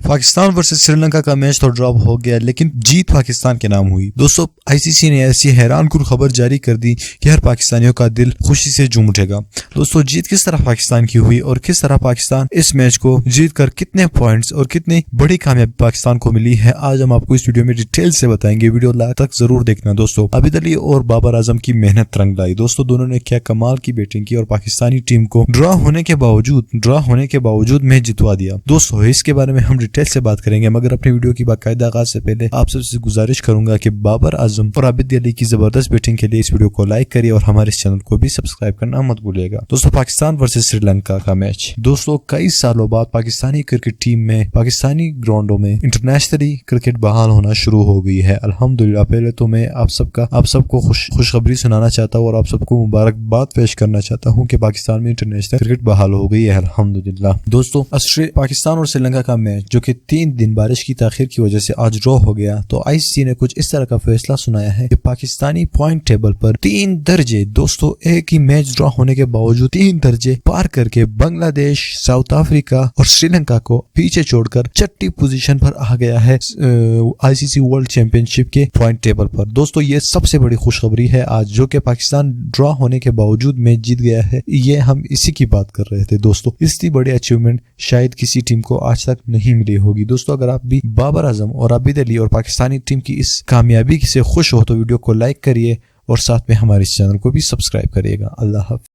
Pakistan versus Sri Lanka کا match تو drop ہو گیا لیکن جیت پاکستان کے نام ہوئی۔ دوستو آئی سی سی نے ایسی حیران کن خبر جاری کر دی کہ ہر پاکستانیوں کا دل خوشی سے جھوم اٹھے گا۔ دوستو جیت کس طرح پاکستان کی ہوئی اور کس طرح پاکستان اس میچ کو جیت کر کتنے پوائنٹس اور کتنی بڑی کامیابی پاکستان کو ملی ہے، آج ہم آپ کو اس ویڈیو میں ڈیٹیل سے بتائیں گے۔ ویڈیو لاسٹ تک ضرور دیکھنا دوستو۔ عابد علی اور بابر اعظم کی محنت رنگ لائی۔ دوستو دونوں نے کیا کمال کی بیٹنگ کی اور پاکستانی ٹیم کو ڈرا ہونے کے باوجود میچ جتوا دیا۔ دوستو اس کے بارے میں ہم ڈیٹیل سے بات کریں گے، مگر اپنی ویڈیو کی باقاعدہ آغاز سے پہلے آپ سب سے گزارش کروں گا کہ بابر اعظم اور عابد علی کی زبردست بیٹنگ کے لیے اس ویڈیو کو لائک کریے اور ہمارے اس چینل کو بھی سبسکرائب کرنا مت بھولیے گا۔ دوستو پاکستان ورسز سری لنکا کا میچ، دوستو کئی سالوں بعد پاکستانی کرکٹ ٹیم میں پاکستانی گراؤنڈوں میں انٹرنیشنلی کرکٹ بحال ہونا شروع ہو گئی ہے۔ الحمدللہ پہلے تو میں آپ سب کو خوشخبری سنانا چاہتا ہوں اور آپ سب کو مبارکباد پیش کرنا چاہتا ہوں کہ پاکستان میں انٹرنیشنل کرکٹ بحال ہو گئی ہے الحمدللہ۔ دوستو پاکستان اور سری لنکا کا میچ جو کہ 3 دن بارش کی تاخیر کی وجہ سے آج ڈرا ہو گیا، تو آئی سی سی نے کچھ اس طرح کا فیصلہ سنایا ہے کہ پاکستانی پوائنٹ ٹیبل پر 3 درجے، دوستو ایک ہی میچ ڈرا ہونے کے باوجود 3 درجے پار کر کے بنگلہ دیش، ساؤتھ افریقہ اور سری لنکا کو پیچھے چھوڑ کر 6ٹھی پوزیشن پر آ گیا ہے آئی سی سی ورلڈ چیمپئن شپ کے پوائنٹ ٹیبل پر۔ دوستو یہ سب سے بڑی خوشخبری ہے آج، جو کہ پاکستان ڈرا ہونے کے باوجود میچ جیت گیا ہے، یہ ہم اسی کی بات کر رہے تھے۔ دوستو اس کی بڑی اچیومنٹ شاید کسی ٹیم کو آج تک نہیں ملی ہوگی۔ دوستو اگر آپ بھی بابر اعظم اور عابد علی اور پاکستانی ٹیم کی اس کامیابی سے خوش ہو تو ویڈیو کو لائک کریے اور ساتھ میں ہمارے چینل کو بھی سبسکرائب کریے گا۔ اللہ حافظ۔